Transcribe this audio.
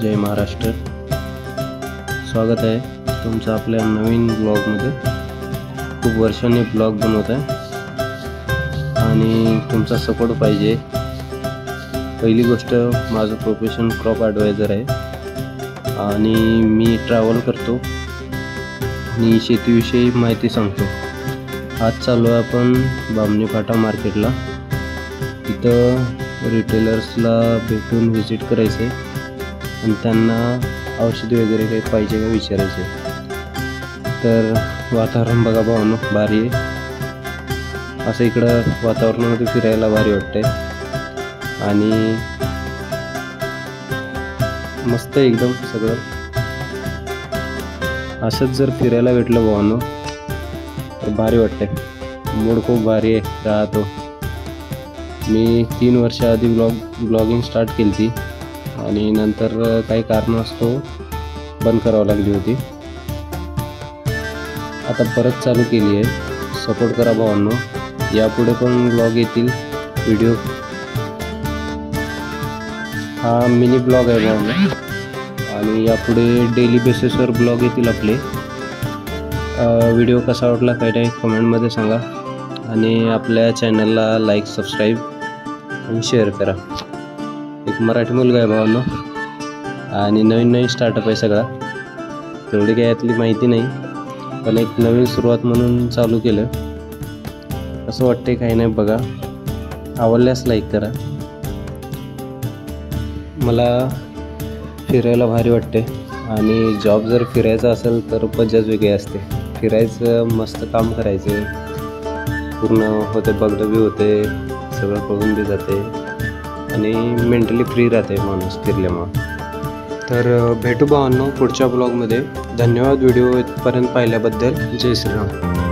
जय महाराष्ट्र। स्वागत आहे तुमचं आपल्या नवीन ब्लॉगमध्ये। खूप वर्षांनी ब्लॉग बनवत आहे आणि तुमचा सपोर्ट पाहिजे। पहिली गोष्ट, माझं प्रोफेशन क्रॉप ॲडवायझर आहे आणि मी ट्रॅव्हल करतो आणि शेतीविषयी माहिती सांगतो। आज चालू आहे आपण बामणी फाटा मार्केटला। तिथं रिटेलर्सला भेटून व्हिजिट करायचे आणि त्यांना औषधी वगैरे काही पाहिजे का विचारायचे। तर वातावरण बघा भावांनो, भारी आहे। असं इकडं वातावरणामध्ये फिरायला भारी वाटतंय आणि मस्त एकदम सगळं। असंच जर फिरायला भेटलं भावांनो तर भारी वाटतंय। मूड खूप भारी आहे राहतो। मी 3 वर्ष आधी ब्लॉगिंग स्टार्ट केली होती आणि नंतर काही कारणास्तव बंद करावं लागली होती। आता परत चालू केली आहे। सपोर्ट करा भावांनो। यापुढे पण ब्लॉग येतील, व्हिडिओ। हा मिनी ब्लॉग आहे भावांनो आणि यापुढे डेली बेसिसवर ब्लॉग येतील आपले। व्हिडिओ कसा वाटला काही नाही कमेंटमध्ये सांगा आणि आपल्या चॅनलला लाईक, सबस्क्राईब आणि शेअर करा। एक मराठी मुलगा आहे भावांनो आणि नवीन स्टार्टअप आहे सगळा। तेवढी काही यातली माहिती नाही, पण एक नवीन सुरुवात म्हणून चालू केलं। असं वाटतंय काही नाही बघा। आवडल्यास लाईक करा। मला फिरायला भारी वाटते आणि जॉब जर फिरायचा असेल तर मजाच वेगळी असते। फिरायचं, मस्त काम करायचं, पूर्ण होते, बघणं बी होते, सगळं कळून बी जाते आणि मेंटली फ्री राहते माणूस फिरल्यामुळं। तर भेटू भावांनो पुढच्या ब्लॉगमध्ये। धन्यवाद व्हिडिओ इथपर्यंत पाहिल्याबद्दल। जय श्रीराम।